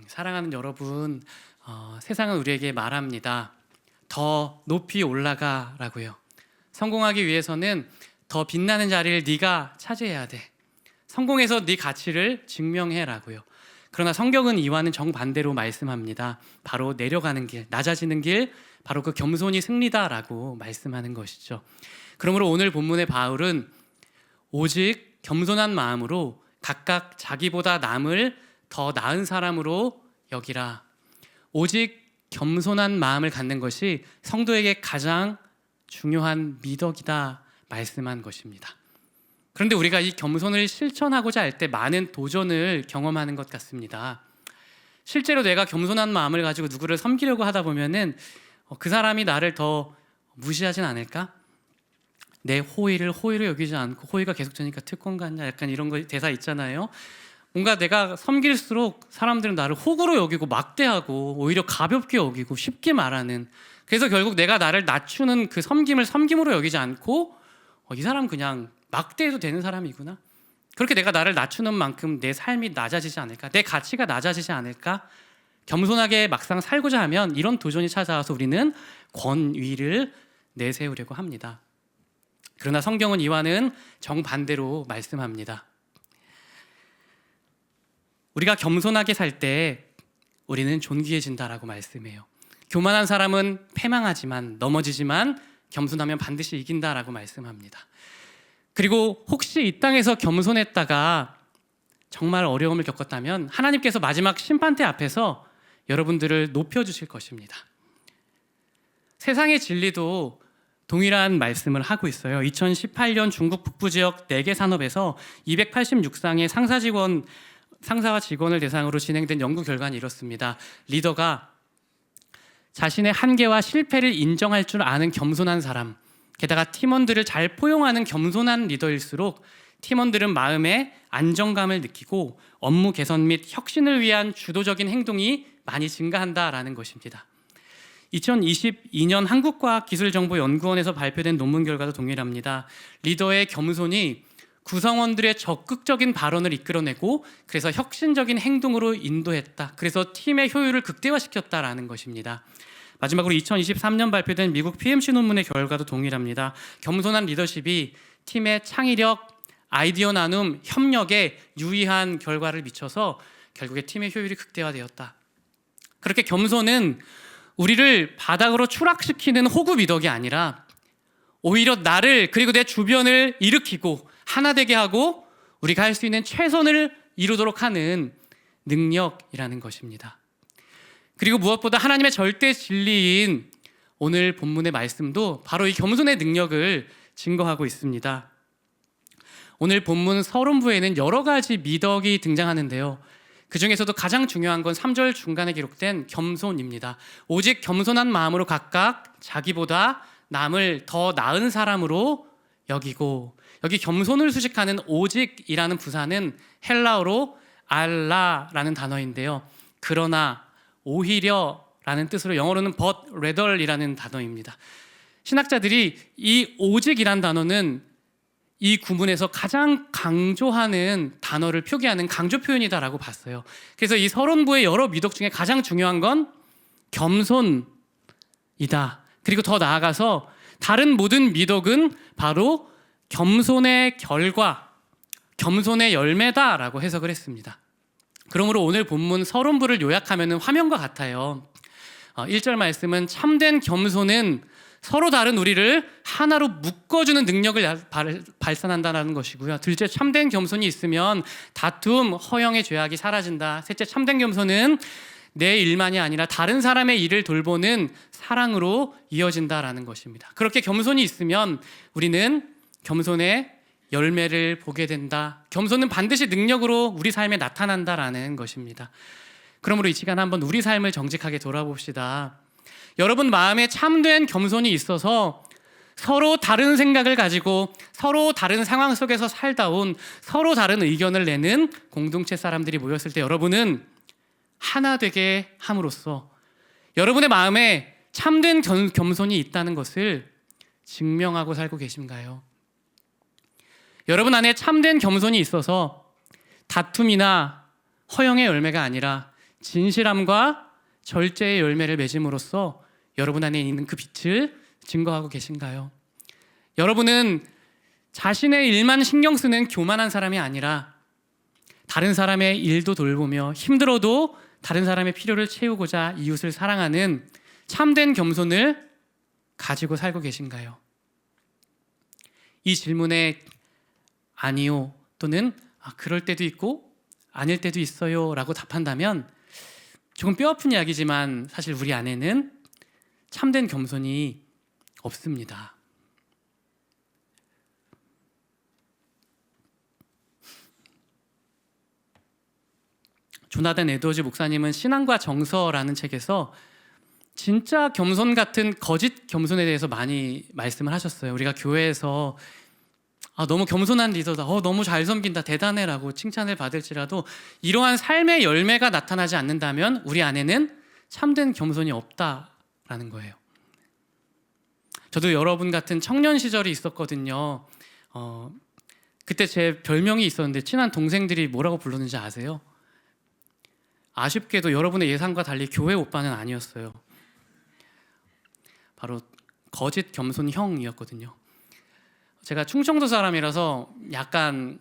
사랑하는 여러분, 세상은 우리에게 말합니다. 더 높이 올라가라고요. 성공하기 위해서는 더 빛나는 자리를 네가 차지해야 돼. 성공해서 네 가치를 증명해라고요. 그러나 성경은 이와는 정반대로 말씀합니다. 바로 내려가는 길, 낮아지는 길, 바로 그 겸손이 승리다라고 말씀하는 것이죠. 그러므로 오늘 본문의 바울은 오직 겸손한 마음으로 각각 자기보다 남을 더 나은 사람으로 여기라. 오직 겸손한 마음을 갖는 것이 성도에게 가장 중요한 미덕이다 말씀한 것입니다. 그런데 우리가 이 겸손을 실천하고자 할 때 많은 도전을 경험하는 것 같습니다. 실제로 내가 겸손한 마음을 가지고 누구를 섬기려고 하다 보면은 그 사람이 나를 더 무시하진 않을까? 내 호의를 호의로 여기지 않고 호의가 계속 되니까 특권 같냐, 약간 이런 거 대사 있잖아요. 뭔가 내가 섬길수록 사람들은 나를 호구로 여기고 막대하고 오히려 가볍게 여기고 쉽게 말하는, 그래서 결국 내가 나를 낮추는 그 섬김을 섬김으로 여기지 않고 이 사람 그냥 막대해도 되는 사람이구나, 그렇게 내가 나를 낮추는 만큼 내 삶이 낮아지지 않을까, 내 가치가 낮아지지 않을까. 겸손하게 막상 살고자 하면 이런 도전이 찾아와서 우리는 권위를 내세우려고 합니다. 그러나 성경은 이와는 정반대로 말씀합니다. 우리가 겸손하게 살 때 우리는 존귀해진다라고 말씀해요. 교만한 사람은 패망하지만 넘어지지만 겸손하면 반드시 이긴다라고 말씀합니다. 그리고 혹시 이 땅에서 겸손했다가 정말 어려움을 겪었다면 하나님께서 마지막 심판대 앞에서 여러분들을 높여주실 것입니다. 세상의 진리도 동일한 말씀을 하고 있어요. 2018년 중국 북부 지역 4개 산업에서 286상의 상사와 직원을 대상으로 진행된 연구 결과는 이렇습니다. 리더가 자신의 한계와 실패를 인정할 줄 아는 겸손한 사람, 게다가 팀원들을 잘 포용하는 겸손한 리더일수록 팀원들은 마음에 안정감을 느끼고 업무 개선 및 혁신을 위한 주도적인 행동이 많이 증가한다라는 것입니다. 2022년 한국과학기술정보연구원에서 발표된 논문 결과도 동일합니다. 리더의 겸손이 구성원들의 적극적인 발언을 이끌어내고 그래서 혁신적인 행동으로 인도했다. 그래서 팀의 효율을 극대화시켰다라는 것입니다. 마지막으로 2023년 발표된 미국 PMC 논문의 결과도 동일합니다. 겸손한 리더십이 팀의 창의력, 아이디어 나눔, 협력에 유의한 결과를 미쳐서 결국에 팀의 효율이 극대화되었다. 그렇게 겸손은 우리를 바닥으로 추락시키는 호구 미덕이 아니라 오히려 나를 그리고 내 주변을 일으키고 하나 되게 하고 우리가 할 수 있는 최선을 이루도록 하는 능력이라는 것입니다. 그리고 무엇보다 하나님의 절대 진리인 오늘 본문의 말씀도 바로 이 겸손의 능력을 증거하고 있습니다. 오늘 본문 서론부에는 여러 가지 미덕이 등장하는데요. 그 중에서도 가장 중요한 건 3절 중간에 기록된 겸손입니다. 오직 겸손한 마음으로 각각 자기보다 남을 더 나은 사람으로 여기고, 여기 겸손을 수식하는 오직이라는 부사는 헬라어로 알라라는 단어인데요. 그러나, 오히려라는 뜻으로 영어로는 but rather이라는 단어입니다. 신학자들이 이 오직이라는 단어는 이 구문에서 가장 강조하는 단어를 표기하는 강조 표현이다라고 봤어요. 그래서 이 서론부의 여러 미덕 중에 가장 중요한 건 겸손이다. 그리고 더 나아가서 다른 모든 미덕은 바로 겸손의 결과, 겸손의 열매다라고 해석을 했습니다. 그러므로 오늘 본문 서론부를 요약하면 화면과 같아요. 1절 말씀은 참된 겸손은 서로 다른 우리를 하나로 묶어주는 능력을 발산한다는 것이고요. 둘째, 참된 겸손이 있으면 다툼, 허영의 죄악이 사라진다. 셋째, 참된 겸손은 내 일만이 아니라 다른 사람의 일을 돌보는 사랑으로 이어진다라는 것입니다. 그렇게 겸손이 있으면 우리는 겸손의 열매를 보게 된다. 겸손은 반드시 능력으로 우리 삶에 나타난다라는 것입니다. 그러므로 이 시간 한번 우리 삶을 정직하게 돌아봅시다. 여러분 마음에 참된 겸손이 있어서 서로 다른 생각을 가지고 서로 다른 상황 속에서 살다 온 서로 다른 의견을 내는 공동체 사람들이 모였을 때 여러분은 하나 되게 함으로써 여러분의 마음에 참된 겸손이 있다는 것을 증명하고 살고 계신가요? 여러분 안에 참된 겸손이 있어서 다툼이나 허영의 열매가 아니라 진실함과 절제의 열매를 맺음으로써 여러분 안에 있는 그 빛을 증거하고 계신가요? 여러분은 자신의 일만 신경 쓰는 교만한 사람이 아니라 다른 사람의 일도 돌보며 힘들어도 다른 사람의 필요를 채우고자 이웃을 사랑하는 참된 겸손을 가지고 살고 계신가요? 이 질문에 아니요 또는 그럴 때도 있고 아닐 때도 있어요 라고 답한다면 조금 뼈아픈 이야기지만 사실 우리 안에는 참된 겸손이 없습니다. 조나단 에드워즈 목사님은 신앙과 정서라는 책에서 진짜 겸손 같은 거짓 겸손에 대해서 많이 말씀을 하셨어요. 우리가 교회에서 너무 겸손한 리더다, 너무 잘 섬긴다, 대단해라고 칭찬을 받을지라도 이러한 삶의 열매가 나타나지 않는다면 우리 안에는 참된 겸손이 없다라는 거예요. 저도 여러분 같은 청년 시절이 있었거든요. 그때 제 별명이 있었는데 친한 동생들이 뭐라고 불렀는지 아세요? 아쉽게도 여러분의 예상과 달리 교회 오빠는 아니었어요. 바로 거짓 겸손 형이었거든요. 제가 충청도 사람이라서 약간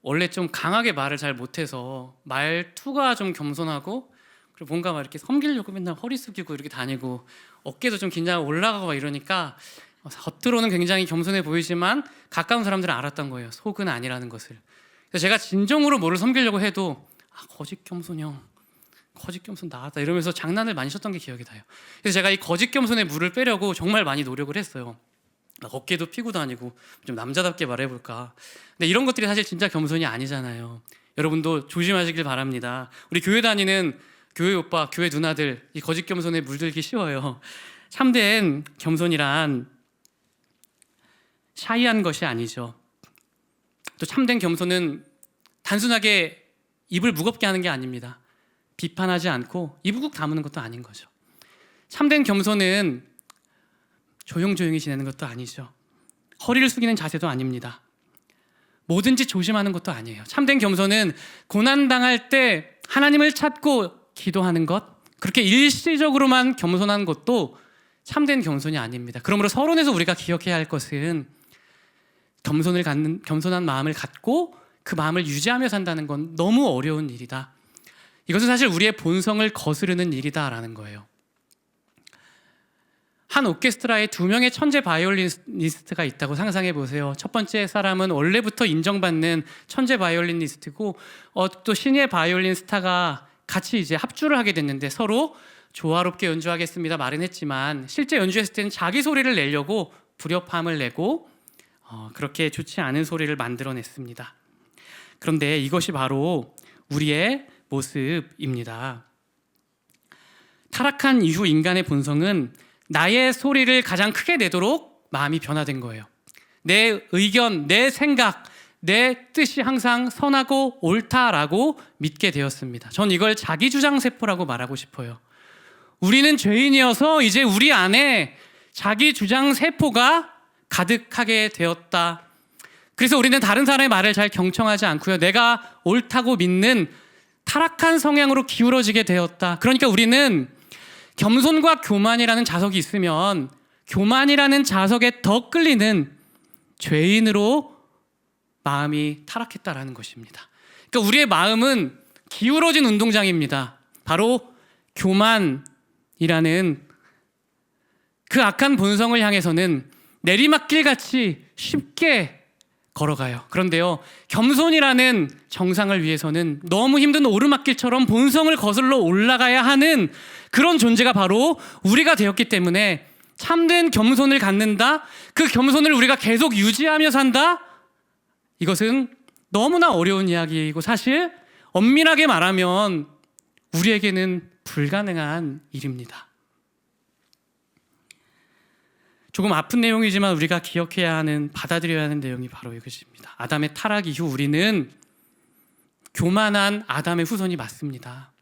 원래 좀 강하게 말을 잘 못해서 말투가 좀 겸손하고 그리고 뭔가 막 이렇게 섬기려고 맨날 허리 숙이고 이렇게 다니고 어깨도 좀 긴장하고 올라가고 막 이러니까 겉으로는 굉장히 겸손해 보이지만 가까운 사람들은 알았던 거예요. 속은 아니라는 것을. 그래서 제가 진정으로 뭐를 섬기려고 해도 거짓 겸손 형, 거짓 겸손 나왔다 이러면서 장난을 많이 쳤던 게 기억이 나요. 그래서 제가 이 거짓 겸손의 물을 빼려고 정말 많이 노력을 했어요. 어깨도 피고 다니고 좀 남자답게 말해볼까. 근데 이런 것들이 사실 진짜 겸손이 아니잖아요. 여러분도 조심하시길 바랍니다. 우리 교회 다니는 교회 오빠, 교회 누나들 이 거짓 겸손에 물들기 쉬워요. 참된 겸손이란 샤이한 것이 아니죠. 또 참된 겸손은 단순하게 입을 무겁게 하는 게 아닙니다. 비판하지 않고 입을 꾹 다무는 것도 아닌 거죠. 참된 겸손은 조용조용히 지내는 것도 아니죠. 허리를 숙이는 자세도 아닙니다. 뭐든지 조심하는 것도 아니에요. 참된 겸손은 고난당할 때 하나님을 찾고 기도하는 것, 그렇게 일시적으로만 겸손한 것도 참된 겸손이 아닙니다. 그러므로 서론에서 우리가 기억해야 할 것은 겸손한 마음을 갖고 그 마음을 유지하며 산다는 건 너무 어려운 일이다. 이것은 사실 우리의 본성을 거스르는 일이다라는 거예요. 한 오케스트라에 2명의 천재 바이올리니스트가 있다고 상상해 보세요. 첫 번째 사람은 원래부터 인정받는 천재 바이올리니스트고 또 신예 바이올린 스타가 같이 이제 합주를 하게 됐는데 서로 조화롭게 연주하겠습니다 말은 했지만 실제 연주했을 때는 자기 소리를 내려고 불협화음을 내고 그렇게 좋지 않은 소리를 만들어냈습니다. 그런데 이것이 바로 우리의 모습입니다. 타락한 이후 인간의 본성은 나의 소리를 가장 크게 내도록 마음이 변화된 거예요. 내 의견, 내 생각, 내 뜻이 항상 선하고 옳다라고 믿게 되었습니다. 전 이걸 자기주장세포라고 말하고 싶어요. 우리는 죄인이어서 이제 우리 안에 자기주장세포가 가득하게 되었다. 그래서 우리는 다른 사람의 말을 잘 경청하지 않고요. 내가 옳다고 믿는 타락한 성향으로 기울어지게 되었다. 그러니까 우리는 겸손과 교만이라는 자석이 있으면 교만이라는 자석에 더 끌리는 죄인으로 마음이 타락했다라는 것입니다. 그러니까 우리의 마음은 기울어진 운동장입니다. 바로 교만이라는 그 악한 본성을 향해서는 내리막길같이 쉽게 걸어가요. 그런데요, 겸손이라는 정상을 위해서는 너무 힘든 오르막길처럼 본성을 거슬러 올라가야 하는 그런 존재가 바로 우리가 되었기 때문에 참된 겸손을 갖는다, 그 겸손을 우리가 계속 유지하며 산다, 이것은 너무나 어려운 이야기이고 사실 엄밀하게 말하면 우리에게는 불가능한 일입니다. 조금 아픈 내용이지만 우리가 기억해야 하는, 받아들여야 하는 내용이 바로 이것입니다. 아담의 타락 이후 우리는 교만한 아담의 후손이 맞습니다.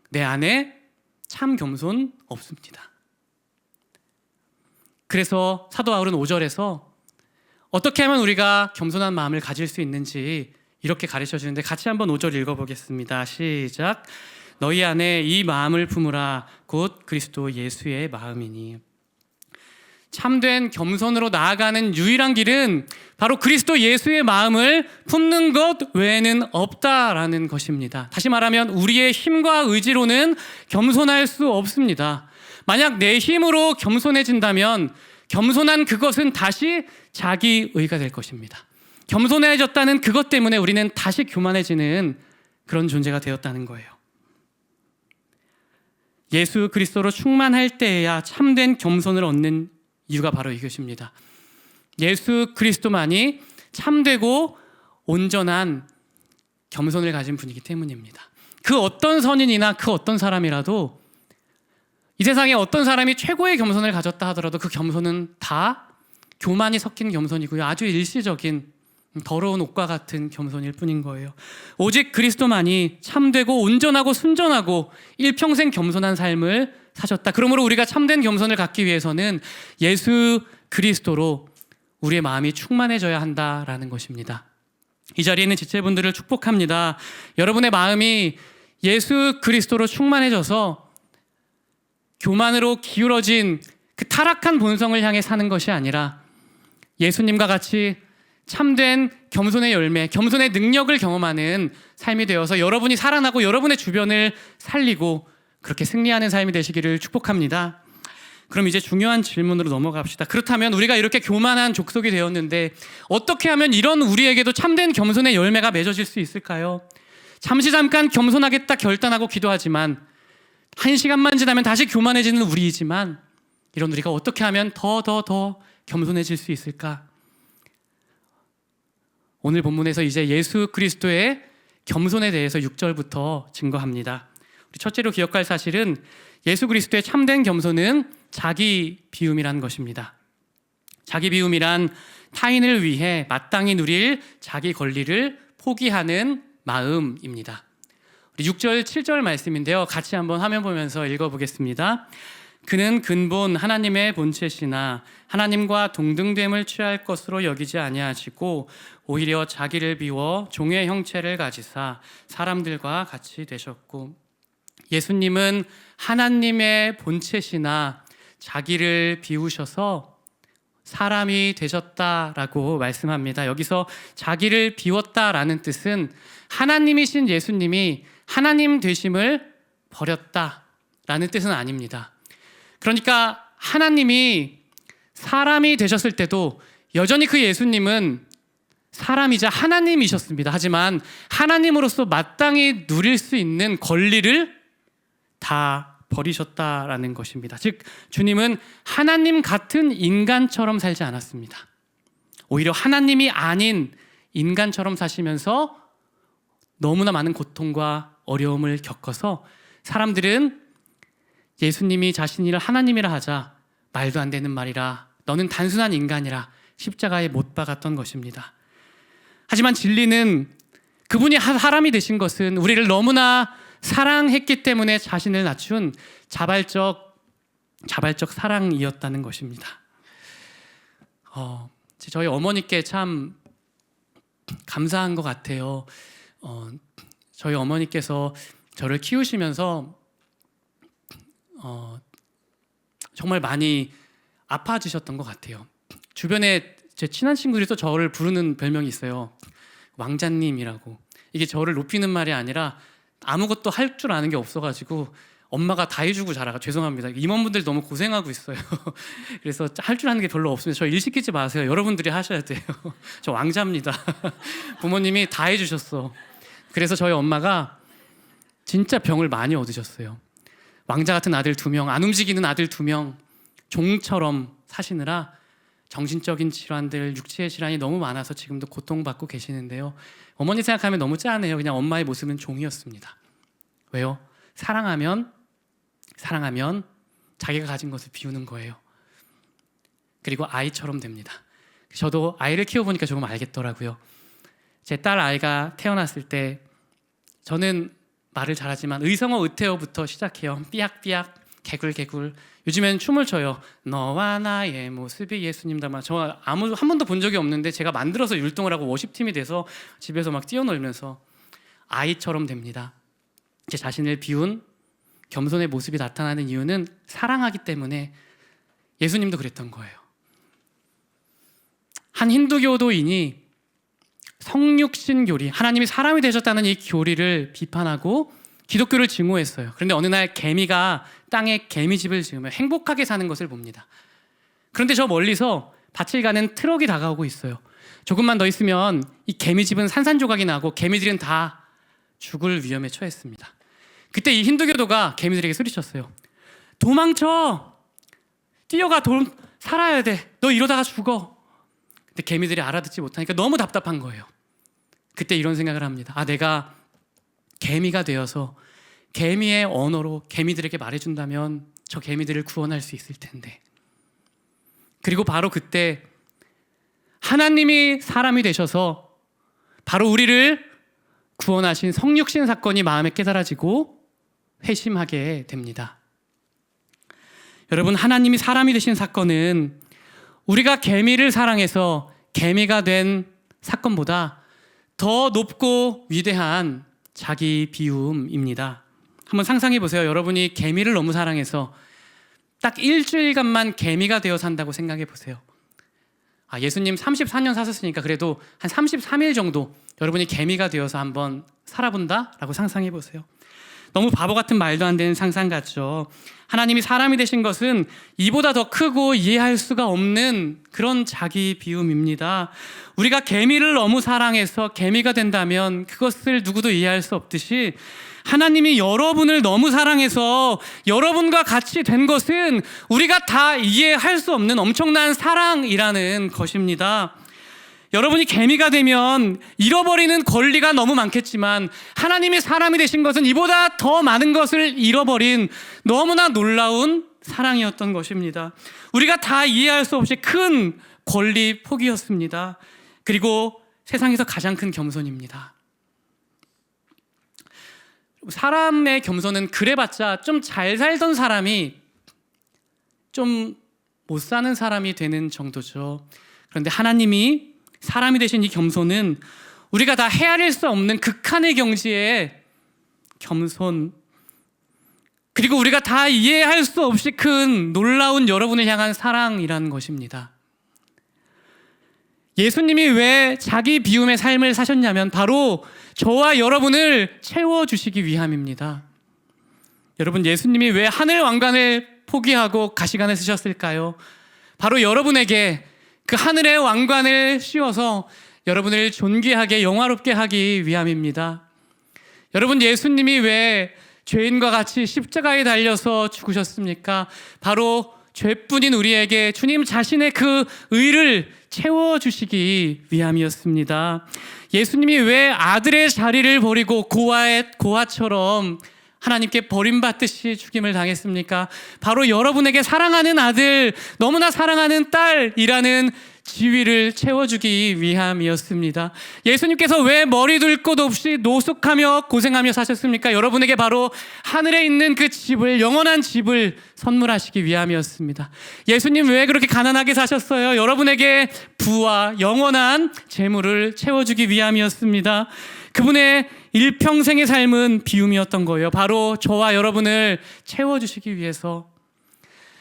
내 안에 참 겸손 없습니다. 그래서 사도 바울은 5절에서 어떻게 하면 우리가 겸손한 마음을 가질 수 있는지 이렇게 가르쳐 주는데 같이 한번 5절 읽어보겠습니다. 시작. 너희 안에 이 마음을 품으라. 곧 그리스도 예수의 마음이니. 참된 겸손으로 나아가는 유일한 길은 바로 그리스도 예수의 마음을 품는 것 외에는 없다라는 것입니다. 다시 말하면 우리의 힘과 의지로는 겸손할 수 없습니다. 만약 내 힘으로 겸손해진다면 겸손한 그것은 다시 자기의가 될 것입니다. 겸손해졌다는 그것 때문에 우리는 다시 교만해지는 그런 존재가 되었다는 거예요. 예수 그리스도로 충만할 때에야 참된 겸손을 얻는 이유가 바로 이것입니다. 예수 그리스도만이 참되고 온전한 겸손을 가진 분이기 때문입니다. 그 어떤 선인이나 그 어떤 사람이라도 이 세상에 어떤 사람이 최고의 겸손을 가졌다 하더라도 그 겸손은 다 교만이 섞인 겸손이고요. 아주 일시적인 더러운 옷과 같은 겸손일 뿐인 거예요. 오직 그리스도만이 참되고 온전하고 순전하고 일평생 겸손한 삶을 사셨다. 그러므로 우리가 참된 겸손을 갖기 위해서는 예수 그리스도로 우리의 마음이 충만해져야 한다라는 것입니다. 이 자리에 있는 지체분들을 축복합니다. 여러분의 마음이 예수 그리스도로 충만해져서 교만으로 기울어진 그 타락한 본성을 향해 사는 것이 아니라 예수님과 같이 참된 겸손의 열매, 겸손의 능력을 경험하는 삶이 되어서 여러분이 살아나고 여러분의 주변을 살리고 그렇게 승리하는 삶이 되시기를 축복합니다. 그럼 이제 중요한 질문으로 넘어갑시다. 그렇다면 우리가 이렇게 교만한 족속이 되었는데 어떻게 하면 이런 우리에게도 참된 겸손의 열매가 맺어질 수 있을까요? 잠깐 겸손하겠다 결단하고 기도하지만 1시간만 지나면 다시 교만해지는 우리이지만 이런 우리가 어떻게 하면 더 겸손해질 수 있을까? 오늘 본문에서 이제 예수 그리스도의 겸손에 대해서 6절부터 증거합니다. 우리 첫째로 기억할 사실은 예수 그리스도의 참된 겸손은 자기 비움이라는 것입니다. 자기 비움이란 타인을 위해 마땅히 누릴 자기 권리를 포기하는 마음입니다. 우리 6절, 7절 말씀인데요. 같이 한번 화면 보면서 읽어보겠습니다. 그는 근본 하나님의 본체시나 하나님과 동등됨을 취할 것으로 여기지 아니하시고 오히려 자기를 비워 종의 형체를 가지사 사람들과 같이 되셨고, 예수님은 하나님의 본체시나 자기를 비우셔서 사람이 되셨다라고 말씀합니다. 여기서 자기를 비웠다라는 뜻은 하나님이신 예수님이 하나님 되심을 버렸다라는 뜻은 아닙니다. 그러니까 하나님이 사람이 되셨을 때도 여전히 그 예수님은 사람이자 하나님이셨습니다. 하지만 하나님으로서 마땅히 누릴 수 있는 권리를 다 버리셨다라는 것입니다. 즉 주님은 하나님 같은 인간처럼 살지 않았습니다. 오히려 하나님이 아닌 인간처럼 사시면서 너무나 많은 고통과 어려움을 겪어서 사람들은 예수님이 자신을 하나님이라 하자 말도 안 되는 말이라, 너는 단순한 인간이라 십자가에 못 박았던 것입니다. 하지만 진리는 그분이 사람이 되신 것은 우리를 너무나 사랑했기 때문에 자신을 낮춘 자발적 사랑이었다는 것입니다. 저희 어머니께 참 감사한 것 같아요. 저희 어머니께서 저를 키우시면서 정말 많이 아파지셨던 것 같아요. 주변에 제 친한 친구들이 또 저를 부르는 별명이 있어요. 왕자님이라고. 이게 저를 높이는 말이 아니라 아무것도 할 줄 아는 게 없어가지고 엄마가 다 해주고 자라가, 죄송합니다. 임원분들 너무 고생하고 있어요. 그래서 할 줄 아는 게 별로 없습니다. 저 일 시키지 마세요. 여러분들이 하셔야 돼요. 저 왕자입니다. 부모님이 다 해주셨어. 그래서 저희 엄마가 진짜 병을 많이 얻으셨어요. 왕자 같은 아들 2명, 안 움직이는 아들 2명, 종처럼 사시느라 정신적인 질환들, 육체의 질환이 너무 많아서 지금도 고통받고 계시는데요. 어머니 생각하면 너무 짠해요. 그냥 엄마의 모습은 종이었습니다. 왜요? 사랑하면 자기가 가진 것을 비우는 거예요. 그리고 아이처럼 됩니다. 저도 아이를 키워보니까 조금 알겠더라고요. 제 딸 아이가 태어났을 때 저는 말을 잘하지만 의성어 의태어부터 시작해요. 삐약삐약, 개굴개굴. 요즘엔 춤을 춰요. 너와 나의 모습이 예수님 닮아. 저 한 번도 본 적이 없는데 제가 만들어서 율동을 하고 워십팀이 돼서 집에서 막 뛰어놀면서 아이처럼 됩니다. 제 자신을 비운 겸손의 모습이 나타나는 이유는 사랑하기 때문에 예수님도 그랬던 거예요. 한 힌두교도인이 성육신 교리, 하나님이 사람이 되셨다는 이 교리를 비판하고 기독교를 증오했어요. 그런데 어느 날 개미가 땅에 개미집을 지으며 행복하게 사는 것을 봅니다. 그런데 저 멀리서 밭을 가는 트럭이 다가오고 있어요. 조금만 더 있으면 이 개미집은 산산조각이 나고 개미들은 다 죽을 위험에 처했습니다. 그때 이 힌두교도가 개미들에게 소리쳤어요. 도망쳐! 뛰어가! 살아야 돼! 너 이러다가 죽어! 근데 개미들이 알아듣지 못하니까 너무 답답한 거예요. 그때 이런 생각을 합니다. 내가 개미가 되어서 개미의 언어로 개미들에게 말해준다면 저 개미들을 구원할 수 있을 텐데. 그리고 바로 그때 하나님이 사람이 되셔서 바로 우리를 구원하신 성육신 사건이 마음에 깨달아지고 회심하게 됩니다. 여러분, 하나님이 사람이 되신 사건은 우리가 개미를 사랑해서 개미가 된 사건보다 더 높고 위대한 자기 비움입니다. 한번 상상해 보세요. 여러분이 개미를 너무 사랑해서 딱 일주일간만 개미가 되어 산다고 생각해 보세요. 예수님 34년 사셨으니까 그래도 한 33일 정도 여러분이 개미가 되어서 한번 살아본다라고 상상해 보세요. 너무 바보 같은 말도 안 되는 상상 같죠. 하나님이 사람이 되신 것은 이보다 더 크고 이해할 수가 없는 그런 자기 비움입니다. 우리가 개미를 너무 사랑해서 개미가 된다면 그것을 누구도 이해할 수 없듯이 하나님이 여러분을 너무 사랑해서 여러분과 같이 된 것은 우리가 다 이해할 수 없는 엄청난 사랑이라는 것입니다. 여러분이 개미가 되면 잃어버리는 권리가 너무 많겠지만 하나님이 사람이 되신 것은 이보다 더 많은 것을 잃어버린 너무나 놀라운 사랑이었던 것입니다. 우리가 다 이해할 수 없이 큰 권리 포기였습니다. 그리고 세상에서 가장 큰 겸손입니다. 사람의 겸손은 그래봤자 좀 잘 살던 사람이 좀 못 사는 사람이 되는 정도죠. 그런데 하나님이 사람이 되신 이 겸손은 우리가 다 헤아릴 수 없는 극한의 경지의 겸손, 그리고 우리가 다 이해할 수 없이 큰 놀라운 여러분을 향한 사랑이라는 것입니다. 예수님이 왜 자기 비움의 삶을 사셨냐면 바로 저와 여러분을 채워주시기 위함입니다. 여러분, 예수님이 왜 하늘 왕관을 포기하고 가시관을 쓰셨을까요? 바로 여러분에게 그 하늘의 왕관을 씌워서 여러분을 존귀하게 영화롭게 하기 위함입니다. 여러분, 예수님이 왜 죄인과 같이 십자가에 달려서 죽으셨습니까? 바로 죄뿐인 우리에게 주님 자신의 그 의를 채워주시기 위함이었습니다. 예수님이 왜 아들의 자리를 버리고 고아처럼 하나님께 버림받듯이 죽임을 당했습니까? 바로 여러분에게 사랑하는 아들, 너무나 사랑하는 딸이라는 지위를 채워주기 위함이었습니다. 예수님께서 왜 머리 둘 곳 없이 노숙하며 고생하며 사셨습니까? 여러분에게 바로 하늘에 있는 그 집을, 영원한 집을 선물하시기 위함이었습니다. 예수님 왜 그렇게 가난하게 사셨어요? 여러분에게 부와 영원한 재물을 채워주기 위함이었습니다. 그분의 일평생의 삶은 비움이었던 거예요. 바로 저와 여러분을 채워주시기 위해서.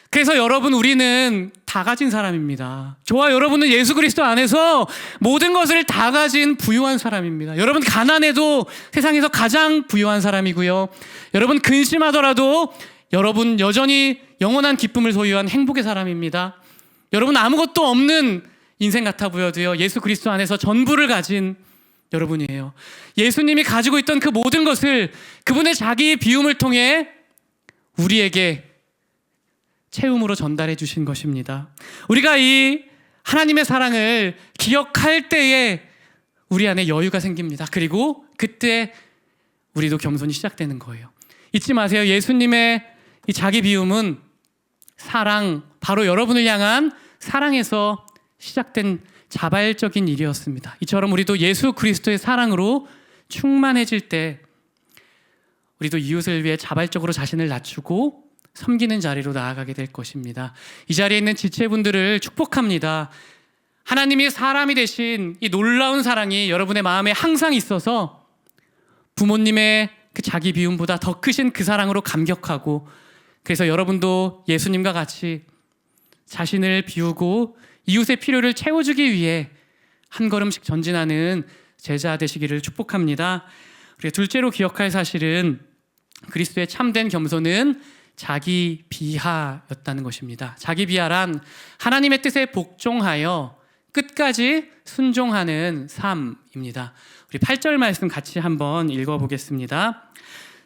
그래서 여러분, 우리는 다 가진 사람입니다. 저와 여러분은 예수 그리스도 안에서 모든 것을 다 가진 부유한 사람입니다. 여러분, 가난해도 세상에서 가장 부유한 사람이고요. 여러분, 근심하더라도 여러분 여전히 영원한 기쁨을 소유한 행복의 사람입니다. 여러분, 아무것도 없는 인생 같아 보여도요, 예수 그리스도 안에서 전부를 가진 여러분이에요. 예수님이 가지고 있던 그 모든 것을 그분의 자기 비움을 통해 우리에게 채움으로 전달해 주신 것입니다. 우리가 이 하나님의 사랑을 기억할 때에 우리 안에 여유가 생깁니다. 그리고 그때 우리도 겸손이 시작되는 거예요. 잊지 마세요. 예수님의 이 자기 비움은 사랑, 바로 여러분을 향한 사랑에서 시작된 자발적인 일이었습니다. 이처럼 우리도 예수 그리스도의 사랑으로 충만해질 때 우리도 이웃을 위해 자발적으로 자신을 낮추고 섬기는 자리로 나아가게 될 것입니다. 이 자리에 있는 지체분들을 축복합니다. 하나님이 사람이 되신 이 놀라운 사랑이 여러분의 마음에 항상 있어서 부모님의 그 자기 비움보다 더 크신 그 사랑으로 감격하고, 그래서 여러분도 예수님과 같이 자신을 비우고 이웃의 필요를 채워주기 위해 한 걸음씩 전진하는 제자 되시기를 축복합니다. 그리고 둘째로 기억할 사실은 그리스도의 참된 겸손은 자기 비하였다는 것입니다. 자기 비하란 하나님의 뜻에 복종하여 끝까지 순종하는 삶입니다. 우리 8절 말씀 같이 한번 읽어보겠습니다.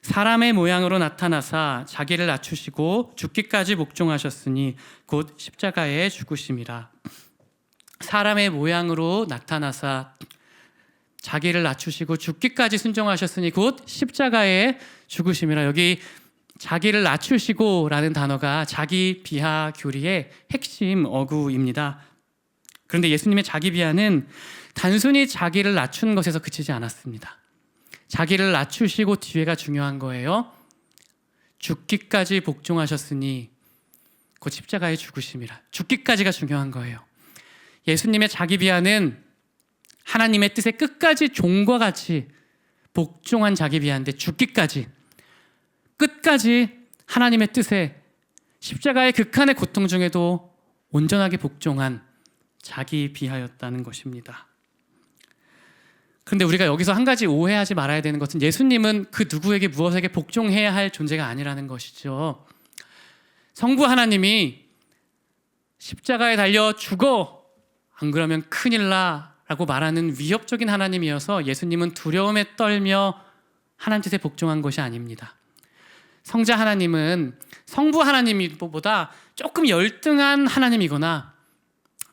사람의 모양으로 나타나사 자기를 낮추시고 죽기까지 복종하셨으니 곧 십자가에 죽으심이라. 사람의 모양으로 나타나사 자기를 낮추시고 죽기까지 순종하셨으니 곧 십자가에 죽으심이라. 여기 자기를 낮추시고 라는 단어가 자기 비하 교리의 핵심 어구입니다. 그런데 예수님의 자기 비하는 단순히 자기를 낮춘 것에서 그치지 않았습니다. 자기를 낮추시고 뒤에가 중요한 거예요. 죽기까지 복종하셨으니 곧 십자가에 죽으심이라. 죽기까지가 중요한 거예요. 예수님의 자기 비하는 하나님의 뜻에 끝까지 종과 같이 복종한 자기 비하인데, 죽기까지 끝까지 하나님의 뜻에 십자가의 극한의 고통 중에도 온전하게 복종한 자기 비하였다는 것입니다. 그런데 우리가 여기서 한 가지 오해하지 말아야 되는 것은 예수님은 그 누구에게 무엇에게 복종해야 할 존재가 아니라는 것이죠. 성부 하나님이 십자가에 달려 죽어, 안 그러면 큰일 나 라고 말하는 위협적인 하나님이어서 예수님은 두려움에 떨며 하나님 뜻에 복종한 것이 아닙니다. 성자 하나님은 성부 하나님보다 조금 열등한 하나님이거나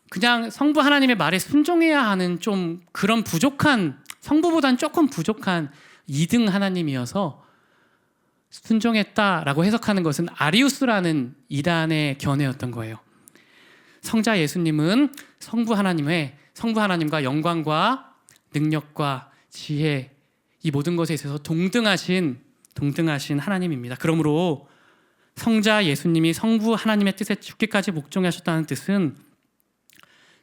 그냥 성부 하나님의 말에 순종해야 하는 좀 그런 부족한, 성부보다는 조금 부족한 2등 하나님이어서 순종했다라고 해석하는 것은 아리우스라는 이단의 견해였던 거예요. 성자 예수님은 성부 하나님과 영광과 능력과 지혜, 이 모든 것에 있어서 동등하신 하나님입니다. 그러므로 성자 예수님이 성부 하나님의 뜻에 죽기까지 복종하셨다는 뜻은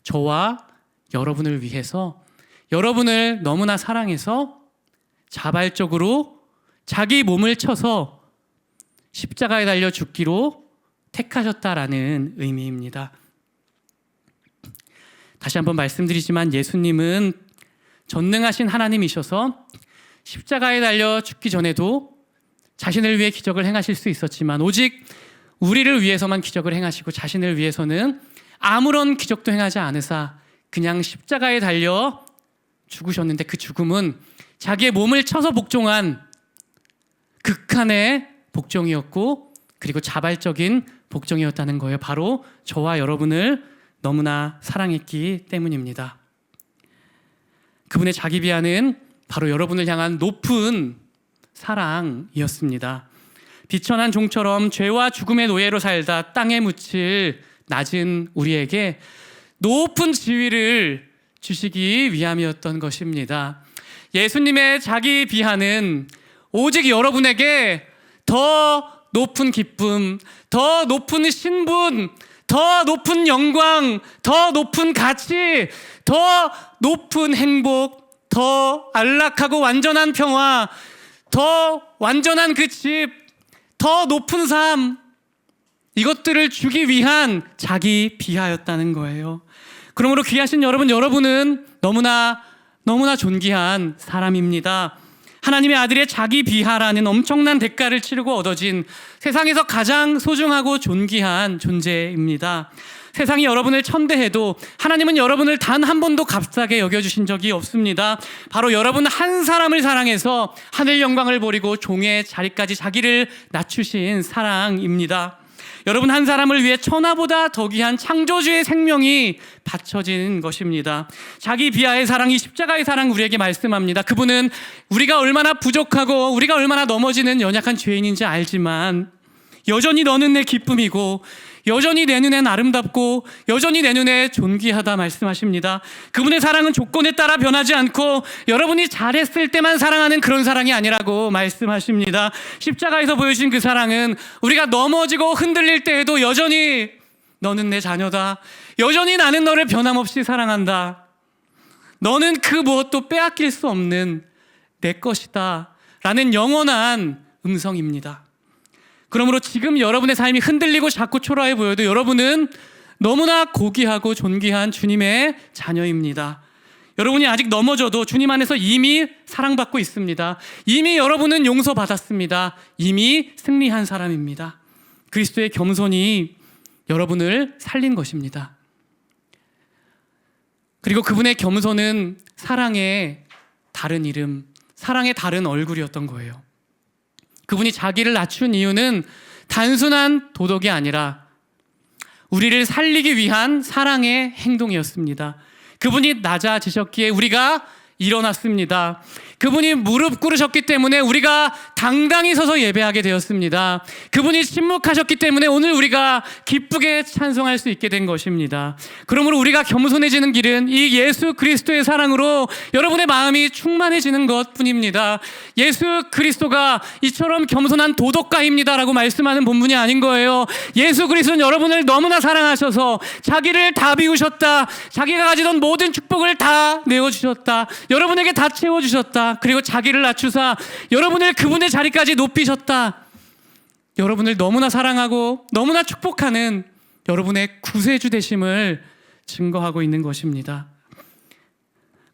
저와 여러분을 위해서, 여러분을 너무나 사랑해서 자발적으로 자기 몸을 쳐서 십자가에 달려 죽기로 택하셨다라는 의미입니다. 다시 한번 말씀드리지만 예수님은 전능하신 하나님이셔서 십자가에 달려 죽기 전에도 자신을 위해 기적을 행하실 수 있었지만 오직 우리를 위해서만 기적을 행하시고 자신을 위해서는 아무런 기적도 행하지 않으사 그냥 십자가에 달려 죽으셨는데, 그 죽음은 자기의 몸을 쳐서 복종한 극한의 복종이었고, 그리고 자발적인 복종이었다는 거예요. 바로 저와 여러분을 너무나 사랑했기 때문입니다. 그분의 자기 비하는 바로 여러분을 향한 높은 사랑이었습니다. 비천한 종처럼 죄와 죽음의 노예로 살다 땅에 묻힐 낮은 우리에게 높은 지위를 주시기 위함이었던 것입니다. 예수님의 자기 비하는 오직 여러분에게 더 높은 기쁨, 더 높은 신분, 더 높은 영광, 더 높은 가치, 더 높은 행복, 더 안락하고 완전한 평화, 더 완전한 그 집, 더 높은 삶, 이것들을 주기 위한 자기 비하였다는 거예요. 그러므로 귀하신 여러분은 너무나 존귀한 사람입니다. 하나님의 아들의 자기 비하라는 엄청난 대가를 치르고 얻어진 세상에서 가장 소중하고 존귀한 존재입니다. 세상이 여러분을 천대해도 하나님은 여러분을 단 한 번도 값싸게 여겨주신 적이 없습니다. 바로 여러분 한 사람을 사랑해서 하늘 영광을 버리고 종의 자리까지 자기를 낮추신 사랑입니다. 여러분 한 사람을 위해 천하보다 더 귀한 창조주의 생명이 바쳐진 것입니다. 자기 비하의 사랑, 이 십자가의 사랑 우리에게 말씀합니다. 그분은 우리가 얼마나 부족하고 우리가 얼마나 넘어지는 연약한 죄인인지 알지만 여전히 너는 내 기쁨이고 여전히 내 눈엔 아름답고 여전히 내 눈에 존귀하다 말씀하십니다. 그분의 사랑은 조건에 따라 변하지 않고 여러분이 잘했을 때만 사랑하는 그런 사랑이 아니라고 말씀하십니다. 십자가에서 보여주신 그 사랑은 우리가 넘어지고 흔들릴 때에도 여전히 너는 내 자녀다, 여전히 나는 너를 변함없이 사랑한다, 너는 그 무엇도 빼앗길 수 없는 내 것이다 라는 영원한 음성입니다. 그러므로 지금 여러분의 삶이 흔들리고 자꾸 초라해 보여도 여러분은 너무나 고귀하고 존귀한 주님의 자녀입니다. 여러분이 아직 넘어져도 주님 안에서 이미 사랑받고 있습니다. 이미 여러분은 용서받았습니다. 이미 승리한 사람입니다. 그리스도의 겸손이 여러분을 살린 것입니다. 그리고 그분의 겸손은 사랑의 다른 이름, 사랑의 다른 얼굴이었던 거예요. 그분이 자기를 낮춘 이유는 단순한 도덕이 아니라 우리를 살리기 위한 사랑의 행동이었습니다. 그분이 낮아지셨기에 우리가 일어났습니다. 그분이 무릎 꿇으셨기 때문에 우리가 당당히 서서 예배하게 되었습니다. 그분이 침묵하셨기 때문에 오늘 우리가 기쁘게 찬송할 수 있게 된 것입니다. 그러므로 우리가 겸손해지는 길은 이 예수 그리스도의 사랑으로 여러분의 마음이 충만해지는 것뿐입니다. 예수 그리스도가 이처럼 겸손한 도덕가입니다 라고 말씀하는 본문이 아닌 거예요. 예수 그리스도는 여러분을 너무나 사랑하셔서 자기를 다 비우셨다, 자기가 가지던 모든 축복을 다 내어주셨다, 여러분에게 다 채워주셨다, 그리고 자기를 낮추사 여러분을 그분의 자리까지 높이셨다. 여러분을 너무나 사랑하고 너무나 축복하는 여러분의 구세주 되심을 증거하고 있는 것입니다.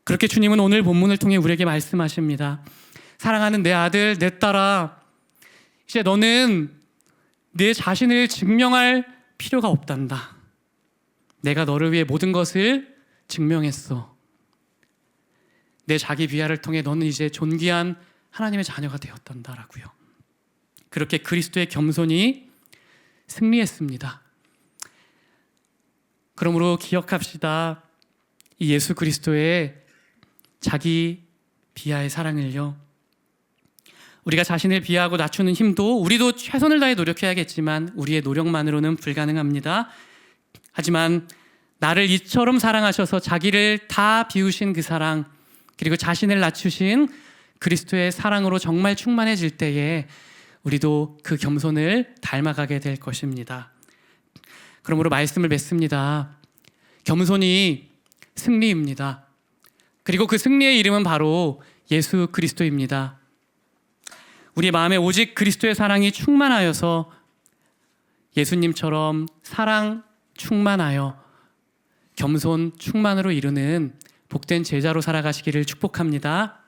그렇게 주님은 오늘 본문을 통해 우리에게 말씀하십니다. 사랑하는 내 아들, 내 딸아, 이제 너는 내 자신을 증명할 필요가 없단다. 내가 너를 위해 모든 것을 증명했어. 내 자기 비하를 통해 너는 이제 존귀한 하나님의 자녀가 되었단다라고요. 그렇게 그리스도의 겸손이 승리했습니다. 그러므로 기억합시다. 이 예수 그리스도의 자기 비하의 사랑을요. 우리가 자신을 비하하고 낮추는 힘도 우리도 최선을 다해 노력해야겠지만 우리의 노력만으로는 불가능합니다. 하지만 나를 이처럼 사랑하셔서 자기를 다 비우신 그 사랑, 그리고 자신을 낮추신 그리스도의 사랑으로 정말 충만해질 때에 우리도 그 겸손을 닮아가게 될 것입니다. 그러므로 말씀을 맺습니다. 겸손이 승리입니다. 그리고 그 승리의 이름은 바로 예수 그리스도입니다. 우리 마음에 오직 그리스도의 사랑이 충만하여서 예수님처럼 사랑 충만하여 겸손 충만으로 이루는 복된 제자로 살아가시기를 축복합니다.